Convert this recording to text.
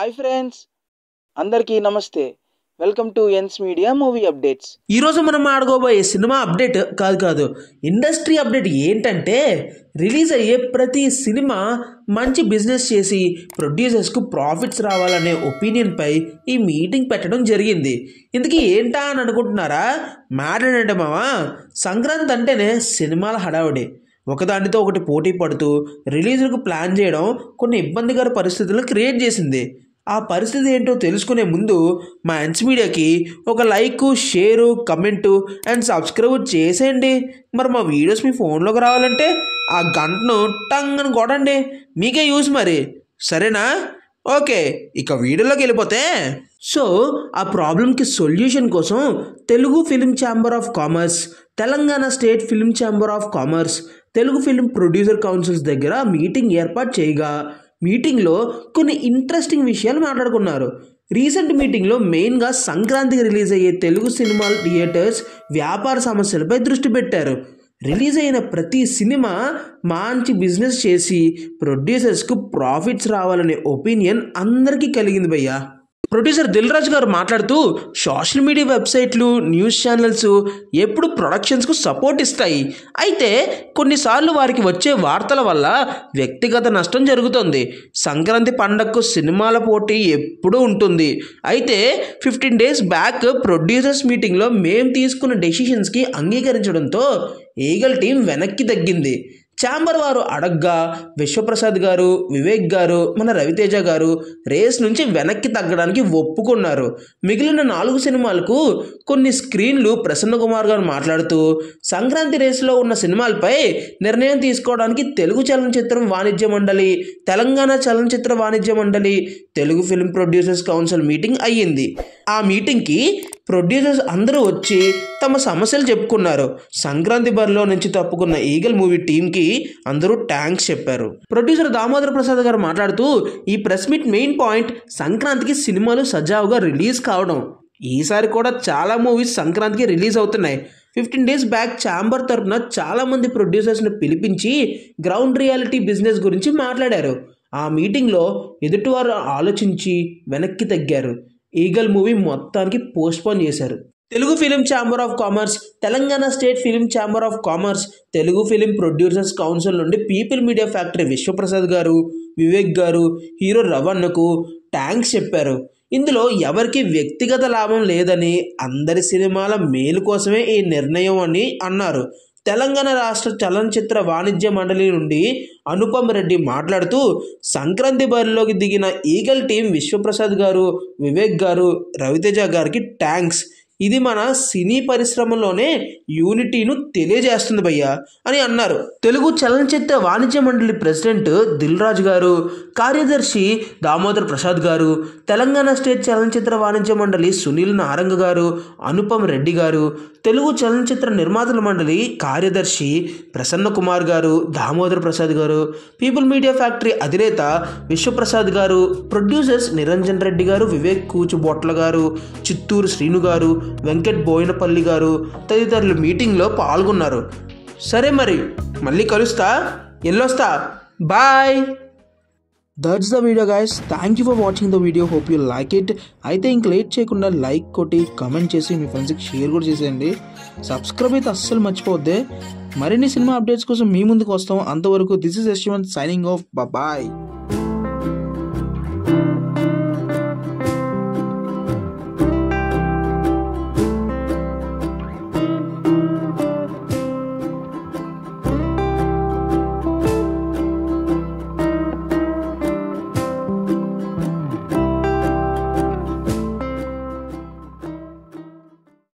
Hi friends, అందరికీ నమస్తే. Welcome to NS media movie updates. ఈరోజు మనం ఆడుకోబోయే సినిమా అప్డేట్ కాదు ఇండస్ట్రీ అప్డేట్ ఏంటంటే, రిలీజ్ అయ్యే ప్రతి సినిమా మంచి బిజినెస్ చేసి ప్రొడ్యూసర్స్కు ప్రాఫిట్స్ రావాలనే ఒపీనియన్పై ఈ మీటింగ్ పెట్టడం జరిగింది. ఇందుకు ఏంటా అని అనుకుంటున్నారా? మ్యాటర్ అంటే మావా, సంక్రాంతి అంటేనే సినిమాల హడావుడి. ఒకదానితో ఒకటి పోటీ పడుతూ రిలీజ్లకు ప్లాన్ చేయడం కొన్ని ఇబ్బందికర పరిస్థితులను క్రియేట్ చేసింది. ఆ పరిస్థితి ఏంటో తెలుసుకునే ముందు మా ఎన్స్ మీడియాకి ఒక like, share, comment and subscribe చేసేయండి. మరి మా వీడియోస్ మీ ఫోన్లోకి రావాలంటే ఆ గంటను టంగ్ అని కొట్టండి, మీకే యూస్ మరి. సరేనా? ఓకే, ఇక వీడియోలోకి వెళ్ళిపోతే, సో ఆ ప్రాబ్లంకి సొల్యూషన్ కోసం Telugu film chamber of commerce, Telangana state film chamber of commerce, Telugu film producer councils దగ్గర మీటింగ్ ఏర్పాటు చేయగా మీటింగ్లో కొన్ని ఇంట్రెస్టింగ్ విషయాలు మాట్లాడుకున్నారు. రీసెంట్ మీటింగ్లో మెయిన్గా సంక్రాంతికి రిలీజ్ అయ్యే తెలుగు సినిమా థియేటర్స్ వ్యాపార సమస్యలపై దృష్టి పెట్టారు. రిలీజ్ అయిన ప్రతి సినిమా మంచి బిజినెస్ చేసి ప్రొడ్యూసర్స్కు ప్రాఫిట్స్ రావాలనే ఒపీనియన్ అందరికీ కలిగింది భయ్యా. ప్రొడ్యూసర్ దిల్ రాజు గారు మాట్లాడుతూ, సోషల్ మీడియా వెబ్సైట్లు, న్యూస్ ఛానల్స్ ఎప్పుడు ప్రొడక్షన్స్కు సపోర్ట్ ఇస్తాయి. అయితే కొన్నిసార్లు వారికి వచ్చే వార్తల వల్ల వ్యక్తిగత నష్టం జరుగుతుంది. సంక్రాంతి పండగకు సినిమాల పోటీ ఎప్పుడూ ఉంటుంది. అయితే 15 days బ్యాక్ ప్రొడ్యూసర్స్ మీటింగ్లో మేము తీసుకున్న డెసిషన్స్కి అంగీకరించడంతో ఈగల్ టీం వెనక్కి తగ్గింది. ఛాంబర్ వారు అడగ్గా విశ్వప్రసాద్ గారు, వివేక్ గారు, మన రవితేజ గారు రేస్ నుంచి వెనక్కి తగ్గడానికి ఒప్పుకున్నారు. మిగిలిన 4 సినిమాలకు కొన్ని స్క్రీన్లు ప్రసన్న కుమార్ గారు మాట్లాడుతూ, సంక్రాంతి రేసులో ఉన్న సినిమాలపై నిర్ణయం తీసుకోవడానికి తెలుగు చలనచిత్ర వాణిజ్య మండలి, తెలంగాణ చలనచిత్ర వాణిజ్య మండలి, Telugu film producers council meeting అయ్యింది. ఆ మీటింగ్కి ప్రొడ్యూసర్స్ అందరూ వచ్చి తమ సమస్యలు చెప్పుకున్నారు. సంక్రాంతి బరిలో నుంచి తప్పుకున్న ఈగల్ మూవీ టీంకి అందరూ థ్యాంక్స్ చెప్పారు. ప్రొడ్యూసర్ దామోదర ప్రసాద్ గారు మాట్లాడుతూ, ఈ ప్రెస్ మీట్ మెయిన్ పాయింట్ సంక్రాంతికి సినిమాలు సజావుగా రిలీజ్ కావడం. ఈసారి కూడా చాలా మూవీస్ సంక్రాంతికి రిలీజ్ అవుతున్నాయి. 15 days బ్యాక్ ఛాంబర్ తరఫున చాలామంది ప్రొడ్యూసర్స్ని పిలిపించి గ్రౌండ్ రియాలిటీ బిజినెస్ గురించి మాట్లాడారు. ఆ మీటింగ్లో ఎదుటివారు ఆలోచించి వెనక్కి తగ్గారు. ఈగల్ మూవీ మొత్తానికి పోస్ట్పోన్ చేశారు. Telugu film chamber of commerce, Telangana state film chamber of commerce, Telugu film producers council నుండి పీపుల్ మీడియా ఫ్యాక్టరీ విశ్వప్రసాద్ గారు, వివేక్ గారు, హీరో రవణ్కు థ్యాంక్స్ చెప్పారు. ఇందులో ఎవరికి వ్యక్తిగత లాభం లేదని, అందరి సినిమాల మేలు కోసమే ఈ నిర్ణయం అని అన్నారు. తెలంగాణ రాష్ట్ర చలనచిత్ర వాణిజ్య మండలి నుండి అనుపమ్ రెడ్డి మాట్లాడుతూ, సంక్రాంతి బరిలోకి దిగిన ఈగల్ టీం విశ్వప్రసాద్ గారు, వివేక్ గారు, రవితేజ గారికి థ్యాంక్స్. ఇది మన సినీ పరిశ్రమలోనే యూనిటీను తెలియజేస్తుంది భయ్యా అని అన్నారు. తెలుగు చలనచిత్ర వాణిజ్య మండలి ప్రెసిడెంట్ దిల్ రాజు గారు, కార్యదర్శి దామోదర్ ప్రసాద్ గారు, తెలంగాణ స్టేట్ చలనచిత్ర వాణిజ్య మండలి సునీల్ నారంగ గారు, అనుపమ్ రెడ్డి గారు, తెలుగు చలనచిత్ర నిర్మాతల మండలి కార్యదర్శి ప్రసన్న కుమార్ గారు, దామోదర్ ప్రసాద్ గారు, పీపుల్ మీడియా ఫ్యాక్టరీ అధినేత విశ్వప్రసాద్ గారు, ప్రొడ్యూసర్స్ నిరంజన్ రెడ్డి గారు, వివేక్ కూచుబొట్ల గారు, చిత్తూరు శ్రీను గారు, వెంకట్ బోయినపల్లి గారు తదితరులు మీటింగ్లో పాల్గొన్నారు. సరే మరి మళ్ళీ కలుస్తా, ఎల్లొస్తా, bye. That's the video guys. Thank you for watching the video. Hope you like it. అయితే ఇంక లేట్ చేయకుండా లైక్ కొట్టి కమెంట్ చేసి మీ ఫ్రెండ్స్కి షేర్ కూడా చేసేయండి. సబ్స్క్రైబ్ అయితే అస్సలు మర్చిపోద్దే. మరిన్ని సినిమా అప్డేట్స్ కోసం మీ ముందుకు వస్తాం. అంతవరకు this is Yashwant signing off. Bye.